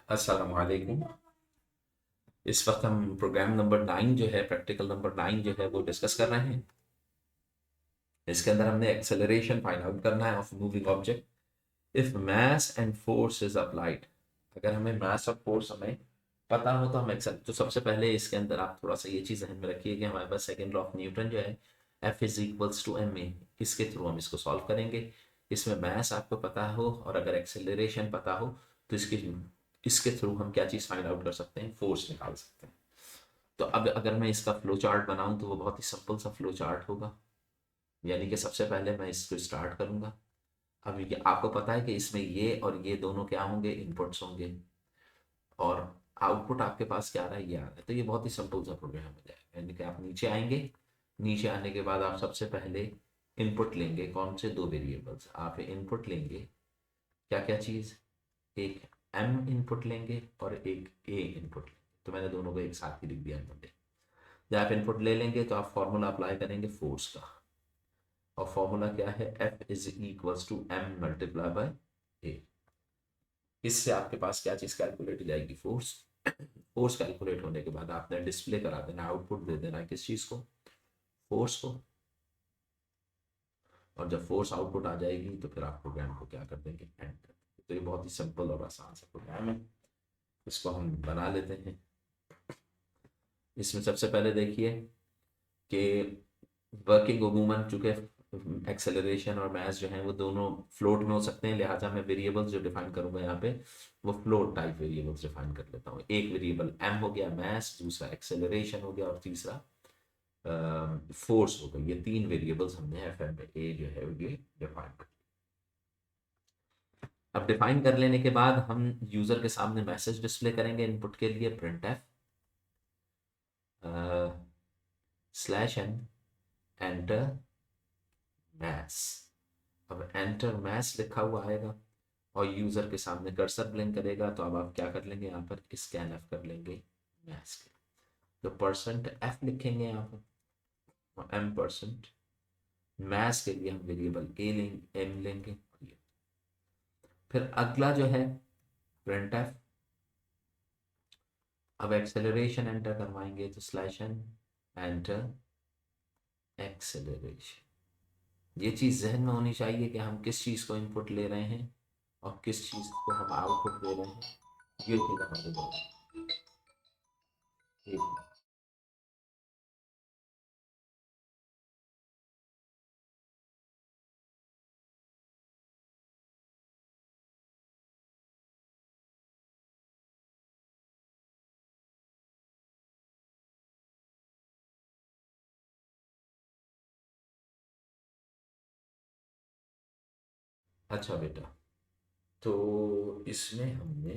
अस्सलाम वालेकुम। इस वक्त हम प्रोग्राम नंबर 9 जो है, प्रैक्टिकल नंबर 9 जो है वो डिस्कस कर रहे हैं। इसके अंदर हमने एक्सेलरेशन फाइंड आउट करना है of moving object if mass and force is applied. अगर हमें मास और फोर्स हमें पता हो तो हम एक्सेल तो सबसे पहले इसके अंदर आप थोड़ा सा ये चीज़ ध्यान में रखिए कि हमारे पास सेकेंड लॉ ऑफ न्यूटन जो है F is equals to M A, इसके थ्रू हम इसको सॉल्व करेंगे। इसमें मास आपको पता हो और अगर एक्सेलरेशन पता हो तो इसके थ्रू हम क्या चीज़ फाइंड आउट कर सकते हैं, फोर्स निकाल सकते हैं। तो अब अगर मैं इसका फ्लो चार्ट बनाऊं तो वो बहुत ही सिंपल सा फ्लो चार्ट होगा। यानी कि सबसे पहले मैं इसको स्टार्ट करूंगा। अब ये आपको पता है कि इसमें ये और ये दोनों क्या होंगे, इनपुट्स होंगे, और आउटपुट आपके पास क्या आ रहा है, ये आ रहा है। तो ये बहुत ही सिंपल सा प्रोग्राम हो जाएगा। यानी कि आप नीचे आएंगे, नीचे आने के बाद आप सबसे पहले इनपुट लेंगे। कौन से दो वेरिएबल्स आप इनपुट लेंगे, क्या क्या चीज़, एक एम इनपुट लेंगे और एक ए इनपुट लेंगे। तो मैंने दोनों को एक साथ ही लिख दिया इनपुट। जब आप इनपुट ले लेंगे तो आप फॉर्मूला अप्लाई करेंगे फोर्स का, और फॉर्मूला क्या है, F is equals to M multiply by A. इससे आपके पास क्या चीज़ कैलकुलेट हो जाएगी, फोर्स। फोर्स कैलकुलेट होने के बाद आपने डिस्प्ले करा देना, आउटपुट दे देना किस चीज़ को, फोर्स को। और जब फोर्स आउटपुट आ जाएगी तो फिर आप प्रोग्राम को क्या कर देंगे, एंड कर देंगे। तो ये बहुत ही सिंपल और आसान सा प्रोग्राम है। इसको हम बना लेते हैं। इसमें सबसे पहले देखिए कि वर्किंग अमूमन चूंकि एक्सेलरेशन और मास जो है वो दोनों फ्लोट में हो सकते हैं, लिहाजा मैं वेरिएबल्स जो डिफाइन करूंगा यहाँ पे वो फ्लोट टाइप वेरिएबल्स डिफाइन कर लेता हूँ। एक वेरिएबल एम हो गया मास, दूसरा एक्सेलरेशन हो गया और तीसरा फोर्स हो गई। ये तीन वेरिएबल्स हमने एफ एम में ए जो है ये डिफाइन कर। अब डिफाइन कर लेने के बाद हम यूजर के सामने मैसेज डिस्प्ले करेंगे इनपुट के लिए, print f slash n enter maths. अब एंटर मैथ्स लिखा हुआ आएगा और यूज़र के सामने कर्सर ब्लिंक करेगा। तो अब आप क्या कर लेंगे, यहाँ पर स्कैन एफ कर लेंगे मैथ्स के। तो परसेंट एफ लिखेंगे यहाँ पर, और एम परसेंट मैथ्स के लिए हम वेरिएबल ए लेंगे, एम लेंगे। फिर अगला जो है प्रिंट एफ। अब एक्सेलरेशन एंटर करवाएंगे तो स्लैश एन एंटर एक्सेलरेशन। ये चीज़ जहन में होनी चाहिए कि हम किस चीज़ को इनपुट ले रहे हैं और किस चीज़ को हम आउटपुट दे रहे हैं। ये चीज़ हमारे बहुत ठीक है। अच्छा बेटा, तो इसमें हमने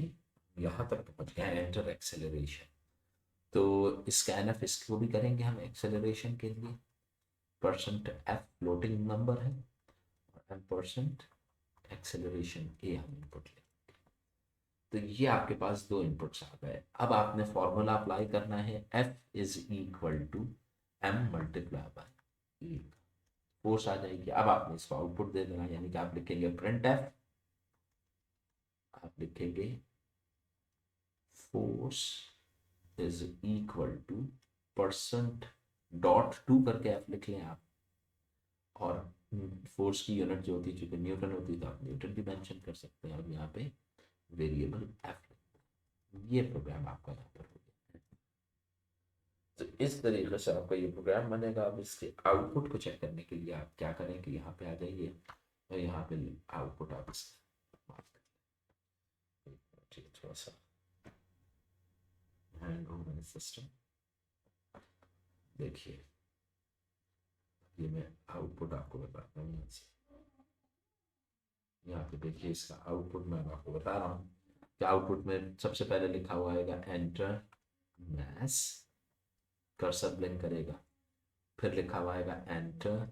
यहाँ तक पहुँच गए एंटर एक्सेलरेशन। तो स्कैन एफ इसको भी करेंगे हम एक्सेलरेशन के लिए। परसेंट एफ फ्लोटिंग नंबर है और एम परसेंट एक्सेलरेशन ए हम इनपुट लें। तो ये आपके पास दो इनपुट्स आ गए। अब आपने फॉर्मूला अप्लाई करना है, F is equal to M multiply by A. Force आ जाएगी। अब आपने इसको आउटपुट दे देना, यानी कि आप लिखेंगे प्रिंट एफ, आप लिखेंगे force is equal two percent dot to करके आप लिख लें आप। और फोर्स की यूनिट जो होती है चूंकि न्यूटन होती है तो आप न्यूटन भी मेंशन कर सकते हैं। और यहाँ पे वेरिएबल एफ, ये प्रोग्राम आपका यहाँ पर हो गया। तो इस तरीके से आपका ये प्रोग्राम बनेगा। अब इसके आउटपुट को चेक करने के लिए आप क्या करें कि यहाँ पे आ जाइए और यहाँ पे आउटपुट आप थोड़ा सा हैंग हो गया सिस्टम। देखिए, ये मैं आउटपुट आपको बताता हूँ यहाँ से। यहाँ पे देखिए इसका आउटपुट मैं आपको बता रहा हूँ कि आउटपुट में सबसे पहले लिखा हुआ आएगा एंटर मैस, कर्सर ब्लिंक करेगा। फिर लिखा हुआ आएगा एंटर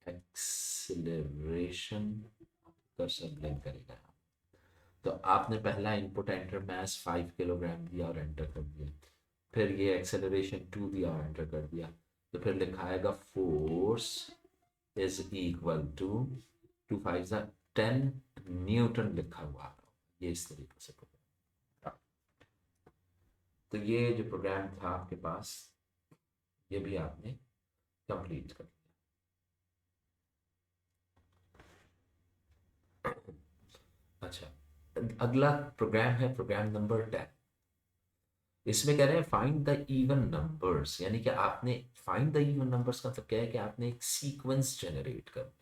एक्सिलरेशन, कर्सर ब्लिंक करेगा। तो आपने पहला इनपुट एंटर मैस 5 किलोग्राम दिया और एंटर कर दिया। फिर ये एक्सेलरेशन 2 दिया और एंटर कर दिया। तो फिर लिखा आएगा force is equal to 2 5 10 newton लिखा हुआ। ये इस तरीके से तो ये जो प्रोग्राम था आपके पास, ये भी आपने कंप्लीट कर लिया। अच्छा, अगला प्रोग्राम है प्रोग्राम नंबर 10। इसमें कह रहे हैं फाइंड द इवन नंबर्स, यानी कि आपने फाइंड द इवन नंबर्स का मतलब क्या है कि आपने एक सीक्वेंस जनरेट कर।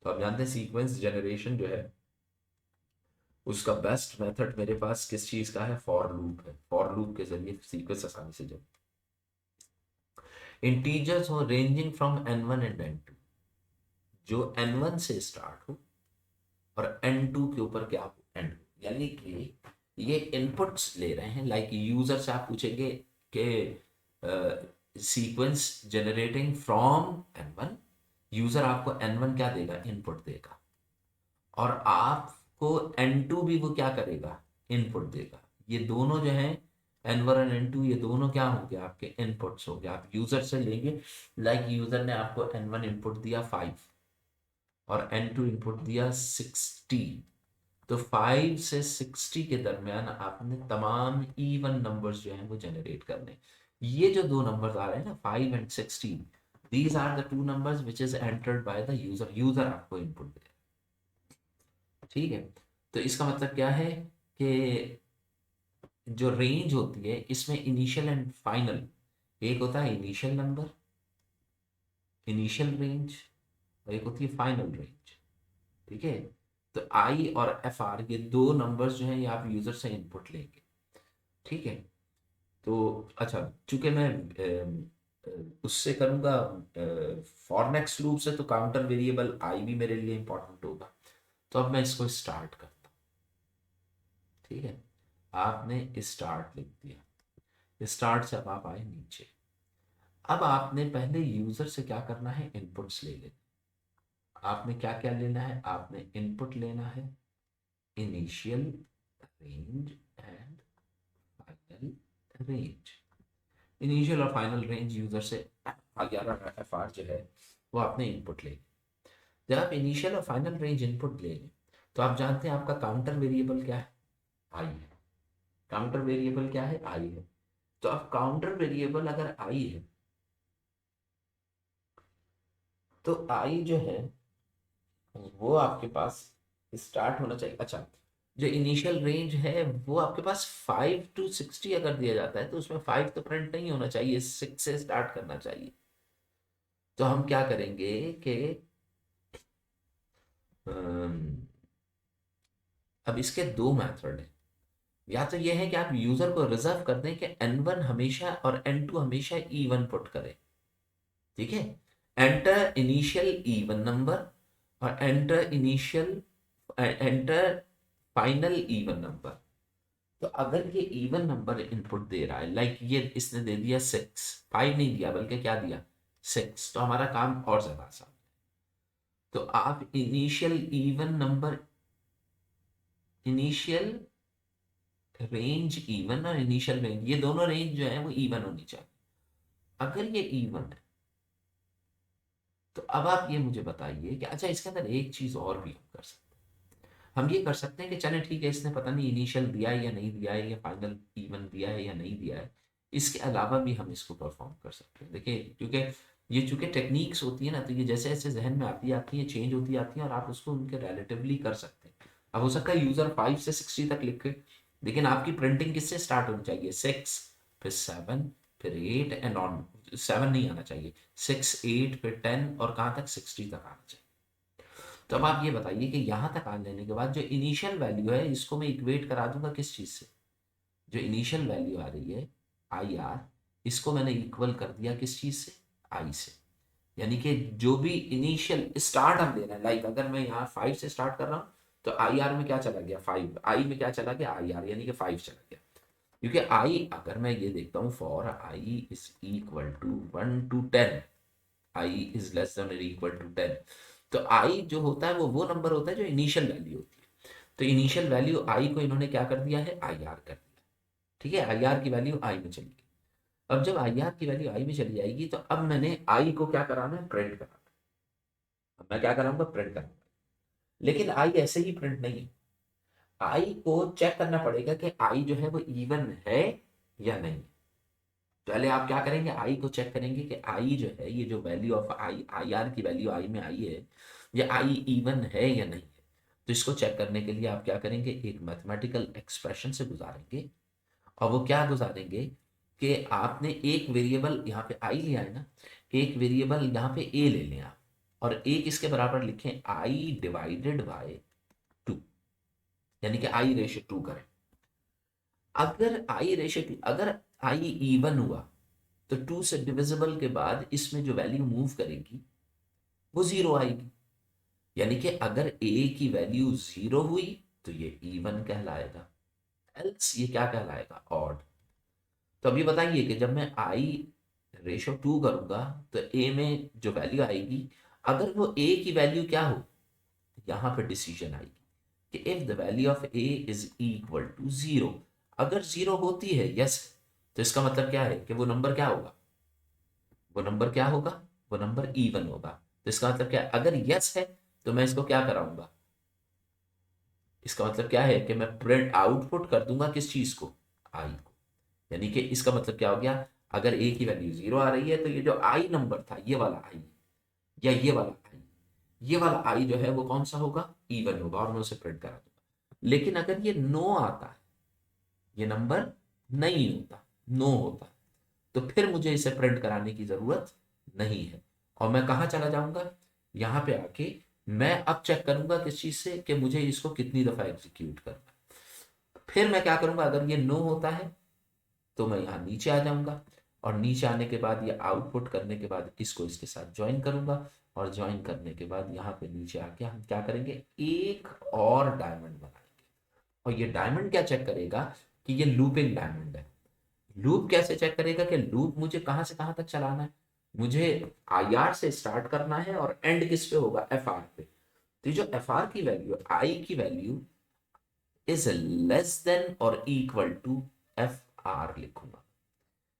तो आप जानते हैं सीक्वेंस जनरेशन जो है उसका बेस्ट मेथड मेरे पास किस चीज का है, फॉर लूप है। फॉर लूप के जरिए सीक्वेंस आसानी से जनरेट, इंटीजर्स हो ranging from n1 and n2, जो n1 से स्टार्ट हो और n2 के ऊपर क्या हो, n, यानी कि ये इनपुट्स ले रहे हैं। लाइक यूजर से आप पूछेंगे कि sequence generating from n1, user आपको n1 क्या देगा, इनपुट देगा, और आपको n2 भी वो क्या करेगा, इनपुट देगा। ये दोनों जो है n1 और n2, ये दोनों क्या होंगे, आपके इनपुट्स होंगे। आप यूजर से लेंगे, लाइक यूजर ने आपको n1 इनपुट दिया 5 और n2 इनपुट दिया 60। तो 5 से 60 के दरमियान आपने तमाम इवन नंबर्स जो हैं वो जनरेट करने। ये जो दो नंबर्स आ रहे हैं ना 5 and 60, these are the two numbers which is entered by the user. User आपको इनपुट दे, ठीक है। तो इसका मतलब क्या है कि जो रेंज होती है इसमें इनिशियल एंड फाइनल, एक होता है इनिशियल नंबर, इनिशियल रेंज, और एक होती है फाइनल रेंज, ठीक है। तो आई और एफ आर ये दो नंबर्स जो हैं ये आप यूजर से इनपुट लेंगे, ठीक है। तो अच्छा, चूंकि मैं उससे करूंगा फॉर नेक्स्ट लूप से, तो काउंटर वेरिएबल आई भी मेरे लिए इंपॉर्टेंट होगा। तो अब मैं इसको स्टार्ट करता हूँ, ठीक है। आपने स्टार्ट लिख दिया, स्टार्ट से अब आप आए नीचे। अब आपने पहले यूजर से क्या करना है, इनपुट्स ले लेना। आपने क्या क्या लेना है, आपने इनपुट लेना है initial range and final range. Initial और फाइनल रेंज यूजर से 11 एफ आर जो है वो आपने इनपुट ले। जब आप इनिशियल और फाइनल रेंज इनपुट ले लें, तो आप जानते हैं आपका काउंटर वेरिएबल क्या है, आई है। काउंटर वेरिएबल क्या है, आई है। तो अब काउंटर वेरिएबल अगर आई है, तो आई जो है वो आपके पास स्टार्ट होना चाहिए। अच्छा, जो इनिशियल रेंज है वो आपके पास 5 to 60 अगर दिया जाता है, तो उसमें 5 तो प्रिंट नहीं होना चाहिए, 6 से स्टार्ट करना चाहिए। तो हम क्या करेंगे कि अम, अब इसके दो मेथड हैं। या तो ये है कि आप यूजर को रिजर्व कर दें कि n1 हमेशा और n2 हमेशा इवन पुट करें, ठीक है। एंटर इनिशियल इवन नंबर और एंटर फाइनल इवन नंबर। तो अगर ये इवन नंबर इनपुट दे रहा है, लाइक ये इसने दे दिया 6, 5 नहीं दिया बल्कि क्या दिया, 6, तो हमारा काम और ज्यादा आसान है। तो आप initial even number, initial range even और इनिशियल रेंज, ये दोनों रेंज जो है वो इवन होनी चाहिए। अगर ये इवन है, तो अब आप ये मुझे बताइए कि अच्छा इसके अंदर एक चीज और भी हम कर सकते हैं। हम ये कर सकते हैं कि चले ठीक है, इसने पता नहीं इनिशियल दिया है या नहीं दिया है, या फाइनल इवन दिया है या नहीं दिया है, इसके अलावा भी हम इसको परफॉर्म कर सकते हैं। देखिए, क्योंकि ये चूंकि टेक्निक्स होती है ना, तो ये जैसे जैसे जहन में आती आती है, चेंज होती आती है, और आप उसको उनके रिलेटिवली कर सकते हैं। अब हो सकता है यूजर 5 से 60 तक लिखे, लेकिन आपकी प्रिंटिंग किससे स्टार्ट होनी चाहिए, 6, फिर 7, फिर 8 एंड ऑन। 7 नहीं आना चाहिए, 6, 8, फिर 10 और कहाँ तक, 60 तक आना चाहिए। तो अब आप ये बताइए कि यहाँ तक आ लेने के बाद जो इनिशियल वैल्यू है इसको मैं इक्वेट करा दूंगा किस चीज़ से, जो इनिशियल वैल्यू आ रही है आई आर, इसको मैंने इक्वल कर दिया किस चीज़ से, आई से। यानी कि जो भी इनिशियल स्टार्ट हम दे रहे हैं, लाइक अगर मैं यहाँ 5 से स्टार्ट कर रहा हूँ, तो आई आर में क्या चला गया, 5, आई में क्या चला गया, आई आर, यानी कि 5 चला गया। क्योंकि आई अगर मैं ये देखता हूँ for i is equal to 1 to 10, i is less than equal to 10, तो आई जो होता है वो नंबर होता है जो इनिशियल वैल्यू होती है। तो इनिशियल वैल्यू आई को इन्होंने क्या कर दिया है, आई आर कर दिया, ठीक है। आई आर की वैल्यू आई में चली गई। अब जब आई आर की वैल्यू आई में चली जाएगी, तो अब मैंने आई को क्या कराना है, प्रिंट कराना है। अब मैं क्या कराऊंगा, प्रिंट कराऊंगा। लेकिन आई ऐसे ही प्रिंट नहीं है, आई को चेक करना पड़ेगा कि आई जो है वो इवन है या नहीं। पहले आप क्या करेंगे, आई को चेक करेंगे कि आई जो है, ये जो value of I, I R की वैल्यू आई में आई है, ये आई इवन है या नहीं है। तो इसको चेक करने के लिए आप क्या करेंगे, एक मैथमेटिकल एक्सप्रेशन से गुजारेंगे। और वो क्या गुजारेंगे कि आपने एक वेरिएबल यहाँ पे आई लिया है ना, एक वेरिएबल यहाँ पे ए ले लें आप, और एक इसके बराबर लिखें आई डिवाइडेड बाय 2, यानी कि आई रेशो 2 करें। अगर आई रेशो 2, अगर आई इवन हुआ तो 2 से डिविजिबल के बाद इसमें जो वैल्यू मूव करेगी वो जीरो आएगी। यानी कि अगर ए की वैल्यू जीरो हुई तो ये इवन कहलाएगा, एल्स ये क्या कहलाएगा, ऑड। तो अभी बताइए कि जब मैं आई रेशो 2 करूंगा तो ए में जो वैल्यू आएगी, अगर वो ए की वैल्यू क्या हो, यहां पर डिसीजन आएगी कि if the value of a is equal to zero, अगर जीरो होती है यस, तो इसका मतलब क्या है कि वो नंबर क्या होगा, वो नंबर क्या होगा, वो नंबर इवन होगा। तो इसका मतलब क्या है, अगर यस है तो मैं इसको क्या कराऊंगा, इसका मतलब क्या है कि मैं प्रिंट आउटपुट कर दूंगा किस चीज को, आई को। यानी कि इसका मतलब क्या हो गया, अगर ए की वैल्यू जीरो आ रही है तो ये जो आई नंबर था, ये वाला आई या ये वाला आई, ये वाला आई जो है वो कौन सा होगा, इवन होगा, और मैं उसे प्रिंट करा दूंगा। लेकिन अगर ये नो आता है, ये नंबर नहीं होता, नो होता, तो फिर मुझे इसे प्रिंट कराने की जरूरत नहीं है। और मैं कहाँ चला जाऊंगा, यहां पे आके मैं अब चेक करूंगा किस चीज से कि मुझे इसको कितनी दफा एग्जीक्यूट करना है। फिर मैं क्या करूंगा, अगर ये नो होता है तो मैं यहाँ नीचे आ जाऊंगा, और नीचे आने के बाद ये आउटपुट करने के बाद इसको इसके साथ ज्वाइन करूंगा, और ज्वाइन करने के बाद यहाँ पे नीचे आके हम क्या करेंगे, एक और डायमंड बनाएंगे। और ये डायमंड क्या चेक करेगा कि ये लूपिंग डायमंड है। लूप कैसे चेक करेगा कि लूप मुझे कहां से कहां तक चलाना है, मुझे आई आर से स्टार्ट करना है और एंड किस पे होगा, एफ आर पे। तो जो एफ आर की वैल्यू, आई की वैल्यू इज लेस देन और इक्वल टू एफ आर लिखूंगा।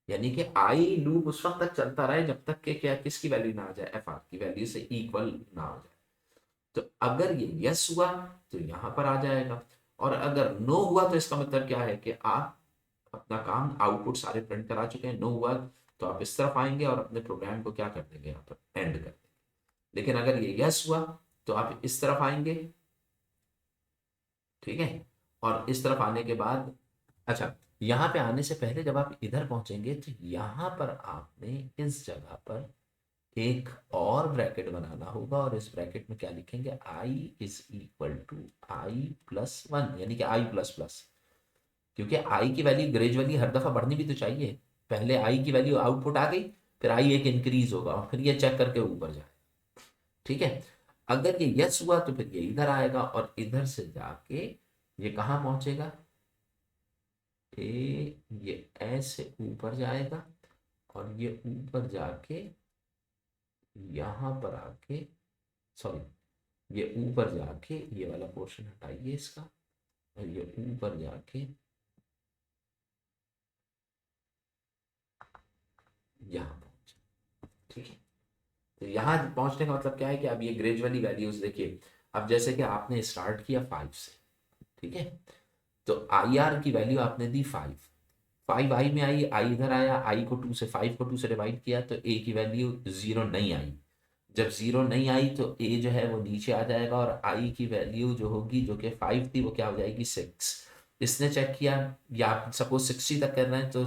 यानी कि आई लूप उस वक्त तक चलता रहे जब तक कि क्या, किसकी वैल्यू ना आ जाए, एफ आर की वैल्यू से इक्वल ना हो जाए। तो अगर ये यस हुआ तो यहां पर आ जाएगा, और अगर नो हुआ तो इसका मतलब क्या है कि आप अपना काम आउटपुट सारे प्रिंट करा चुके हैं। नो हुआ तो आप इस तरफ आएंगे और अपने प्रोग्राम को क्या कर देंगे, यहाँ पर एंड कर देंगे। लेकिन अगर ये यस हुआ तो आप इस तरफ आएंगे, ठीक है। और इस तरफ आने के बाद, अच्छा, यहाँ पे आने से पहले जब आप इधर पहुंचेंगे तो यहाँ पर आपने इस जगह पर एक और ब्रैकेट बनाना होगा, और इस ब्रैकेट में क्या लिखेंगे, आई is equal to I plus one, यानी कि आई प्लस प्लस। क्योंकि आई की वैल्यू ग्रेजुअली हर दफा बढ़नी भी तो चाहिए। पहले आई की वैल्यू आउटपुट आ गई, फिर आई एक इंक्रीज होगा, और फिर ये चेक करके ऊपर जाए, ठीक है। अगर ये यस हुआ तो फिर ये इधर आएगा, और इधर से जाके ये कहाँ पहुंचेगा, ये ऐसे ऊपर जाएगा, और ये ऊपर जाके यहाँ पर आके, सॉरी, ये ऊपर जाके, ये वाला पोर्शन हटाइए इसका, और ये ऊपर जाके यहाँ पहुंचे, ठीक है। तो यहाँ पहुंचने का मतलब क्या है कि अब ये ग्रेजुअली वैल्यूज देखिए। अब जैसे कि आपने स्टार्ट किया 5 से, ठीक है, तो आई आर की वैल्यू आपने दी 5, 5 आई में आई, आई इधर आया, आई को 2 से, 5 को 2 से डिवाइड किया तो ए की वैल्यू 0 नहीं आई। जब 0 नहीं आई तो ए जो है वो नीचे आ जाएगा, और आई की वैल्यू जो होगी, जो कि 5 थी, वो क्या हो जाएगी, 6। इसने चेक किया, या आप सपोज 60 तक कर रहे हैं, तो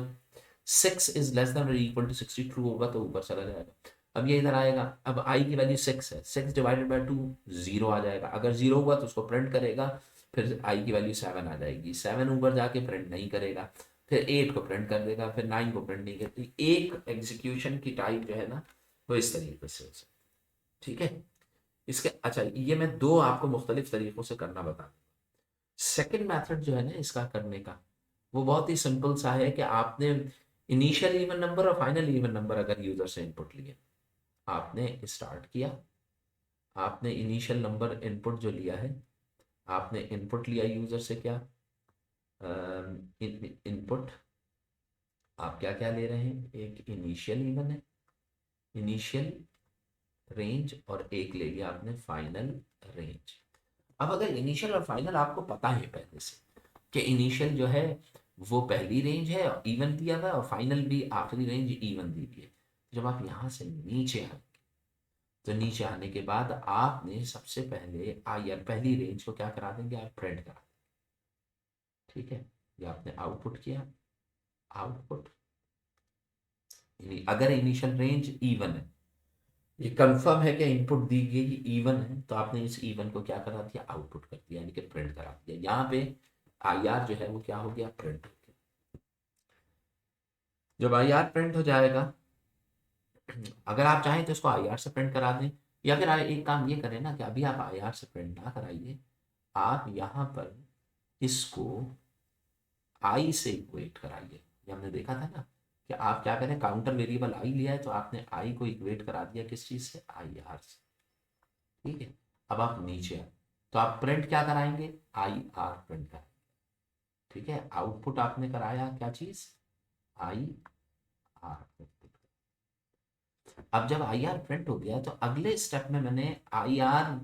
6 इज लेस देन और इक्वल टू 60 ट्रू होगा तो ऊपर चला जाएगा। अब ये इधर आएगा, अब आई की वैल्यू 6 है, 6 डिवाइडेड बाय 2 0 आ जाएगा। अगर 0 हुआ तो उसको प्रिंट करेगा, फिर आई की वैल्यू 7 आ जाएगी, 7 ऊपर जाके प्रिंट नहीं करेगा, फिर 8 को प्रिंट कर देगा, फिर 9 को प्रिंट नहीं करती। एक एग्जीक्यूशन की टाइप जो है ना, वो इस तरीके से हो सकती है, ठीक है। इसके अच्छा, ये मैं दो आपको मुख्तलिफ तरीकों से करना बता दूं। सेकेंड मेथड जो है ना इसका करने का, वो बहुत ही सिंपल सा है कि आपने इनिशियल इवन नंबर और फाइनल इवन नंबर अगर यूजर से इनपुट लिए, आपने स्टार्ट किया, आपने इनिशियल नंबर इनपुट जो लिया है, आपने इनपुट लिया यूजर से क्या, इनपुट आप क्या क्या ले रहे हैं, एक इनिशियल इवन है, इनिशियल रेंज, और एक ले लिया आपने फाइनल रेंज। अब अगर इनिशियल और फाइनल आपको पता है पहले से कि इनिशियल जो है वो पहली रेंज है, इवन दिया हुआ है, और फाइनल भी आखिरी रेंज इवन दी हुई है। जब आप यहाँ से नीचे आएंगे तो नीचे आने के बाद आपने सबसे पहले आई आर पहली रेंज को क्या करा देंगे, आप प्रिंट करा देंगे। ठीक है, ये आपने आउटपुट किया, आउटपुट अगर इनिशियल रेंज इवन है, ये कंफर्म है कि इनपुट दी गई इवन है, तो आपने इस इवन को क्या करा दिया, आउटपुट कर दिया, यानी कि प्रिंट करा दिया। यहाँ पे आई आर जो है वो क्या हो गया, प्रिंट हो गया। जब आई आर प्रिंट हो जाएगा, अगर आप चाहें तो इसको आई आर से प्रिंट करा दें, या फिर एक काम ये करें ना कि अभी आप आई आर से प्रिंट ना कराइए, आप यहाँ पर इसको आई से इक्वेट कराइए। ये हमने देखा था ना कि आप क्या करें, काउंटर वेरिएबल आई लिया है तो आपने आई को इक्वेट करा दिया किस चीज़ से, आई आर से। ठीक है, अब आप नीचे आए तो आप प्रिंट क्या कराएंगे, आई आर प्रिंट कराएंगे। ठीक है, आउटपुट आपने कराया क्या चीज़, आई आर। अब जब आई आर प्रिंट हो गया तो अगले स्टेप में मैंने I R,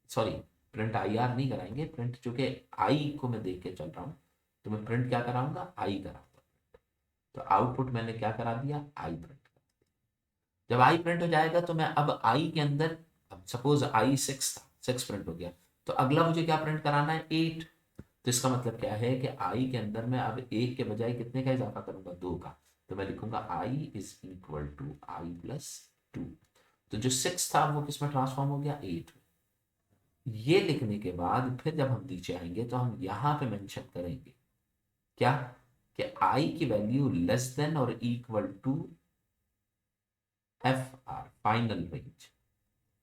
sorry, print I R नहीं कराएंगे, प्रिंट चूंकि आई को मैं देख के चल रहा हूँ तो मैं प्रिंट क्या कराऊंगा, आई कराऊंगा। तो आउटपुट मैंने क्या करा दिया, आई प्रिंट। जब आई प्रिंट हो जाएगा तो मैं अब आई के अंदर, अब सपोज आई 6 था, 6 प्रिंट हो गया, तो अगला मुझे क्या प्रिंट कराना है, 8। तो इसका मतलब क्या है कि आई के अंदर मैं अब एक के बजाय कितने का इजाफा करूंगा, 2 का। तो मैं लिखूंगा I is equal to I plus 2। तो जो 6 था वो किस में ट्रांसफॉर्म हो गया, 8। ये लिखने के बाद फिर जब हम नीचे आएंगे तो हम यहां पे मेंशन करेंगे क्या, कि आई की वैल्यू लेस देन और equal to f r final range,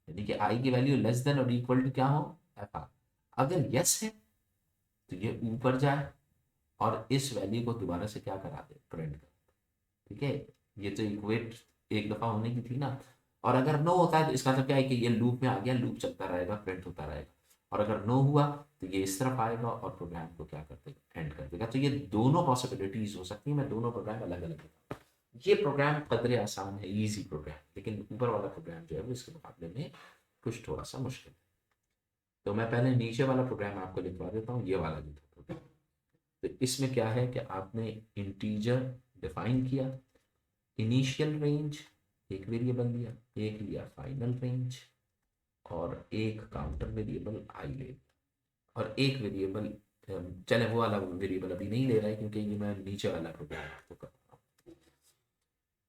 यानी कि आई की वैल्यू लेस देन और इक्वल टू क्या हो, एफ आर। अगर यस है तो ये ऊपर जाए और इस वैल्यू को दोबारा से क्या करा दे, प्रिंट कर। ठीक है, ये तो इक्वेट एक दफा होने की थी ना। और अगर नो होता है तो इसका मतलब क्या है कि ये लूप में आ गया, लूप चलता रहेगा, प्रिंट होता रहेगा। और अगर नो हुआ तो ये इस तरफ आएगा और प्रोग्राम को क्या कर देगा, एंड कर देगा। तो ये दोनों पॉसिबिलिटीज हो सकती है, मैं दोनों प्रोग्राम अलग अलग बताऊँ। ये प्रोग्राम कदरे आसान है, इजी प्रोग्राम, लेकिन ऊपर वाला प्रोग्राम जो है वो इसके मुकाबले में कुछ थोड़ा सा मुश्किल है। तो मैं पहले नीचे वाला प्रोग्राम आपको लिखवा देता हूँ, ये वाला जो था प्रोग्राम। तो इसमें क्या है कि आपने इंटीजर डिफाइन किया, इनिशियल रेंज एक वेरिएबल लिया, एक लिया फाइनल रेंज, और एक काउंटर वेरिएबल आई ले, और एक वेरिएबल, चले वो वाला वेरिएबल अभी नहीं ले रहा है क्योंकि ये मैं नीचे वाला प्रोग्राम आपको कर रहा हूँ।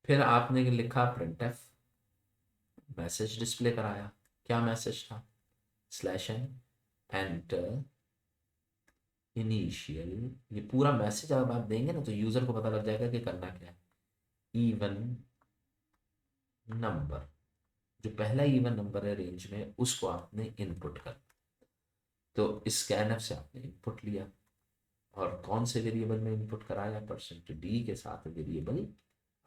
फिर आपने लिखा प्रिंट एफ, मैसेज डिस्प्ले कराया। क्या मैसेज था, स्लैश एन एंटर इनिशियल। ये पूरा मैसेज अब आप देंगे ना तो यूजर को पता लग जाएगा कि करना क्या है। इवन नंबर, जो पहला इवन नंबर है रेंज में उसको आपने इनपुट कर, तो स्कैनफ से आपने इनपुट लिया, और कौन से वेरिएबल में इनपुट कराया, परसेंट डी के साथ वेरिएबल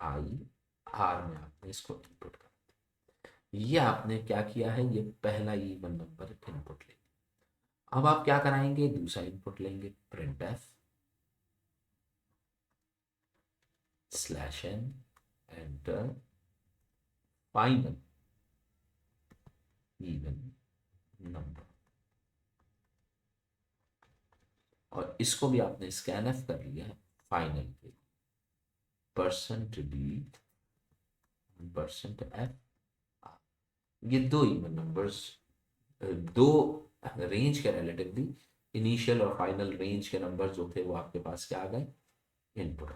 आई आर में आपने इसको इनपुट करा। ये आपने क्या किया है, ये पहला इवन नंबर इनपुट ले। अब आप क्या कराएंगे, दूसरा इनपुट लेंगे, print f slash n enter final even number, और इसको भी आपने स्कैनफ कर लिया है फाइनल पे, परसेंट डी परसेंट एफ। ये दो इवन नंबर्स, दो रेंज के रिलेटिवली इनिशियल और फाइनल रेंज के नंबर जो थे वो आपके पास क्या आ गए, इनपुट।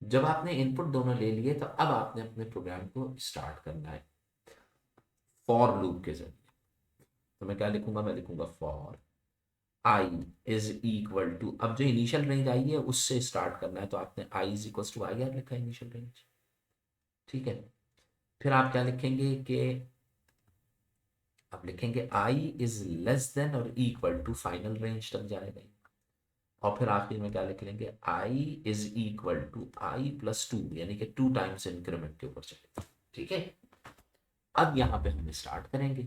जब आपने इनपुट दोनों ले लिए तो अब आपने अपने प्रोग्राम को स्टार्ट करना है फॉर लूप के जरिए। तो मैं क्या लिखूंगा, मैं लिखूंगा for i is equal to, अब जो इनिशियल रेंज आई है उससे स्टार्ट करना है, तो आपने I is equal to I R लिखा है इनिशियल रेंज। ठीक है, फिर आप क्या लिखेंगे कि आप लिखेंगे आई इज लेस देन और इक्वल टू फाइनल रेंज तक जाएगा, और फिर आखिर में क्या लिख लेंगे, i is equal to I plus 2, यानी कि 2 टाइम्स इंक्रीमेंट के ऊपर चलेगा। ठीक है, अब यहाँ पे हम स्टार्ट करेंगे।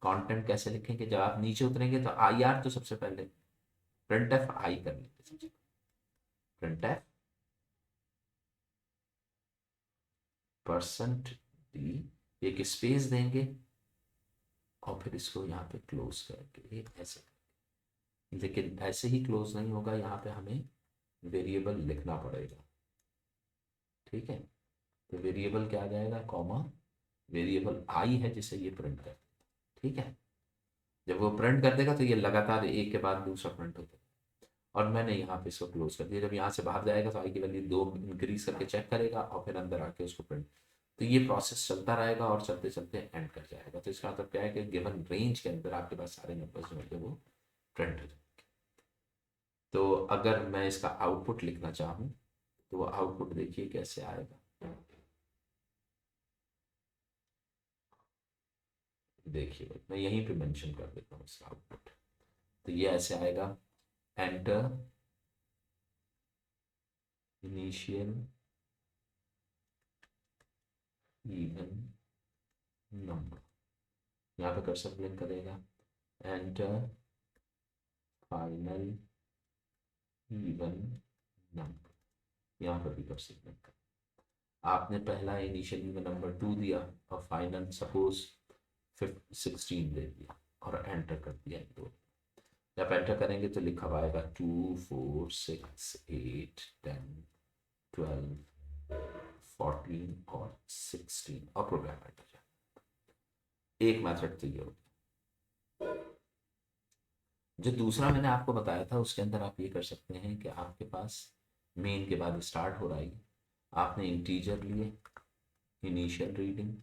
कंटेंट कैसे लिखेंगे, जब आप नीचे उतरेंगे तो आई आर तो सबसे पहले प्रिंट एफ आई कर लेंगे, सबसे प्रिंट एफ परसेंट डी, एक स्पेस देंगे और फिर इसको यहाँ पे क्लोज करके ऐसे, लेकिन ऐसे ही क्लोज नहीं होगा, यहाँ पे हमें वेरिएबल लिखना पड़ेगा, ठीक है। तो वेरिएबल क्या आ जाएगा, कॉमा वेरिएबल आई है जिसे ये प्रिंट कर, ठीक है। जब वो प्रिंट कर देगा तो ये लगातार एक के बाद दूसरा प्रिंट होता है। और मैंने यहाँ पे इसको क्लोज कर दिया। जब यहाँ से बाहर जाएगा तो आई की वैल्यू 2 इंक्रीज करके चेक करेगा और फिर अंदर आके उसको प्रिंट। तो ये प्रोसेस चलता रहेगा और चलते चलते एंड कर जाएगा। तो इसका मतलब क्या है कि गिवन रेंज के अंदर आपके पास सारे नंबर्स जो है वो प्रिंट हो जाएंगे। तो अगर मैं इसका आउटपुट लिखना चाहूँ तो वो आउटपुट देखिए कैसे आएगा। देखिए मैं यहीं पे मेंशन कर देता हूँ इसका आउटपुट। तो ये ऐसे आएगा, एंटर इनिशियल इवन नंबर, यहाँ पे कर्सर ब्लिंक करेगा, एंटर फाइनल इवन नंबर, यहाँ पर भी कर्सर ब्लिंक कर। आपने पहला इनिशियल इवन नंबर 2 दिया और फाइनल सपोज 16 दे दिया और एंटर कर दिया। तो जब एंटर करेंगे तो लिखा हुआ आएगा 2 4 6 8 10 12 14 और 16 और प्रोग्राम एंटर जाए। एक मेथड तो ये हो। जो दूसरा मैंने आपको बताया था उसके अंदर आप ये कर सकते हैं कि आपके पास मेन के बाद स्टार्ट हो रहा है, आपने इंटीजर लिए, इनिशियल रीडिंग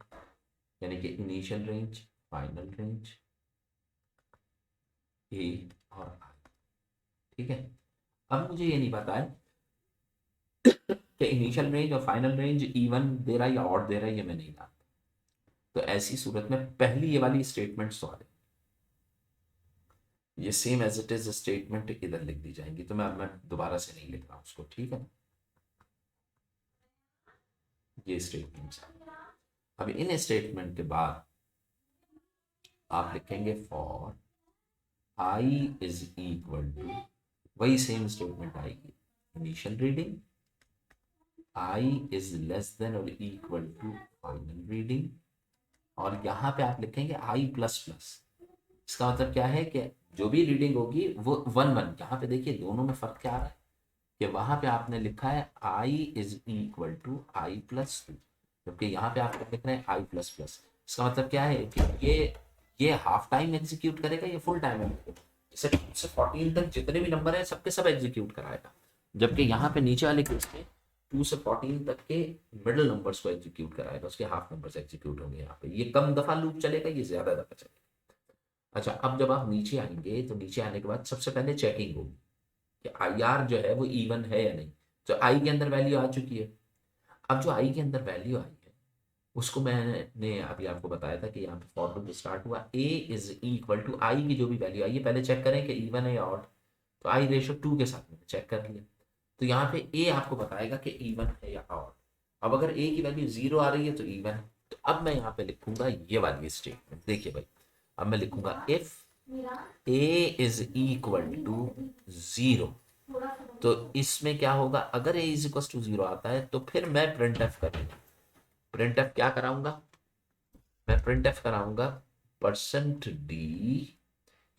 यानी कि इनिशियल रेंज, फाइनल रेंज, ए और आई, ठीक है। अब मुझे ये नहीं पता है कि इनिशियल रेंज और फाइनल रेंज इवन दे रहा है या ऑड दे रहा है, ये मैं नहीं जानता। तो ऐसी सूरत में पहली ये वाली स्टेटमेंट सॉरी ये same as it is statement इधर लिख दी जाएंगी। तो मैं दोबारा से नहीं लिख रहा हूँ उसको, ठीक है। ये स्टेटमेंट, अब इन स्टेटमेंट के बाद आप लिखेंगे for i is equal to, वही सेम स्टेटमेंट आएगी, initial reading, i is less than और इक्वल टू फाइनल रीडिंग, और यहाँ पे आप लिखेंगे आई प्लस प्लस। इसका मतलब क्या है कि जो भी रीडिंग होगी वो 1 1, यहाँ पे देखिए दोनों में फर्क क्या आ रहा है कि वहां पे आपने लिखा है i is equal to I plus 2, जबकि यहाँ पे आप लिख रहे हैं आई प्लस प्लस। इसका मतलब क्या है कि ये हाफ टाइम एग्जीक्यूट करेगा, ये फुल टाइम एग्जीक्यूट, जैसे 2 से 14 तक जितने भी नंबर है सबके सब एग्जीक्यूट कराएगा। जबकि यहाँ पे नीचे वाले केस में 2 से 14 तक के मिडिल नंबर्स को एग्जीक्यूट कराएगा, उसके हाफ नंबर्स एग्जीक्यूट होंगे। यहाँ पे ये कम दफा लूप चलेगा, ये ज्यादा दफा चलेगा। अच्छा, अब जब आप नीचे आएंगे तो नीचे आने के बाद सबसे पहले चेकिंग होगी कि आई आर जो है वो इवन है या नहीं। तो आई के अंदर वैल्यू आ चुकी है। अब जो आई के अंदर वैल्यू आई है उसको मैंने अभी आपको बताया था कि यहाँ पे फॉर लूप स्टार्ट हुआ, ए इज इक्वल टू आई की जो भी वैल्यू आई है पहले चेक करें कि इवन है या ऑड। तो आई रेशो 2 के साथ मैंने चेक कर लिया। तो यहाँ पे ए आपको बताएगा कि इवन है या ऑड। अब अगर ए की वैल्यू 0 आ रही है तो इवन है। तो अब मैं यहाँ पे लिखूंगा ये वाली स्टेटमेंट, देखिए भाई, अब मैं लिखूंगा if a is equal to 0। तो इसमें क्या होगा, अगर ए इज इक्वल टू 0 आता है तो फिर मैं प्रिंट एफ करूंगा। प्रिंट एफ क्या कराऊंगा, मैं प्रिंट एफ कराऊंगा परसेंट डी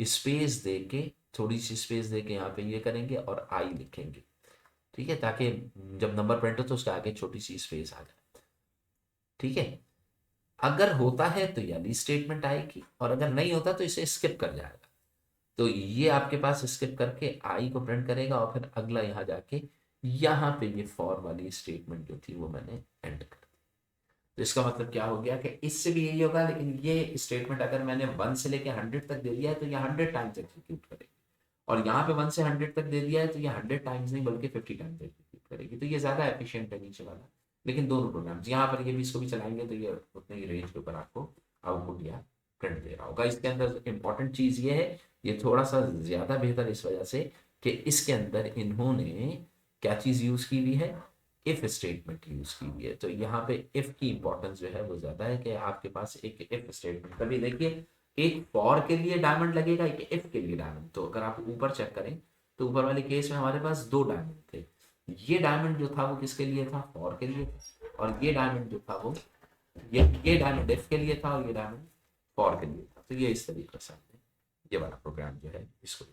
स्पेस दे के, थोड़ी सी स्पेस दे के यहाँ पे ये करेंगे और आई लिखेंगे, ठीक है, ताकि जब नंबर प्रिंट हो तो उसके आगे छोटी सी स्पेस आ जाए, ठीक है। अगर होता है तो यानी स्टेटमेंट आएगी और अगर नहीं होता तो इसे स्किप कर जाएगा। तो ये आपके पास स्किप करके आई को प्रिंट करेगा और फिर अगला यहाँ जाके यहाँ पे ये फॉर वाली स्टेटमेंट जो थी वो मैंने एंटर कर दी। तो इसका मतलब क्या हो गया कि इससे भी यही होगा, लेकिन ये स्टेटमेंट अगर मैंने 1 से लेके 100 तक दे दिया है तो ये 100 टाइम्स एग्जीक्यूट करेगी, और यहाँ पे 1 से 100 तक दे दिया है तो ये 100 टाइम्स नहीं बल्कि 50 टाइम्स एग्जीक्यूट करेगी। तो ये ज्यादा एफिशिएंट है नीचे वाला। लेकिन दोनों प्रोग्राम यहाँ पर ये भी इसको भी चलाएंगे तो ये उतने ही रेंज के ऊपर आपको आउटपुट या प्रिंट दे रहा होगा। इसके अंदर इंपॉर्टेंट चीज ये है, ये थोड़ा सा ज्यादा बेहतर इस वजह से कि इसके अंदर इन्होंने क्या चीज यूज की हुई है, इफ स्टेटमेंट यूज की हुई है। तो यहाँ पे इफ की इंपॉर्टेंस जो है वो ज्यादा है कि आपके पास एक इफ स्टेटमेंट, कभी देखिए एक फॉर के लिए डायमंड लगेगा, एक इफ के लिए डायमंड। तो अगर आप ऊपर चेक करें तो ऊपर वाले केस में हमारे पास 2 डायमंड थे। ये डायमंड जो था वो किसके लिए था, फॉर के लिए था, और ये डायमंड जो था वो ये डायमंड इफ के लिए था और ये डायमंड फॉर के लिए था। तो ये इस तरीके से ये वाला प्रोग्राम जो है इसको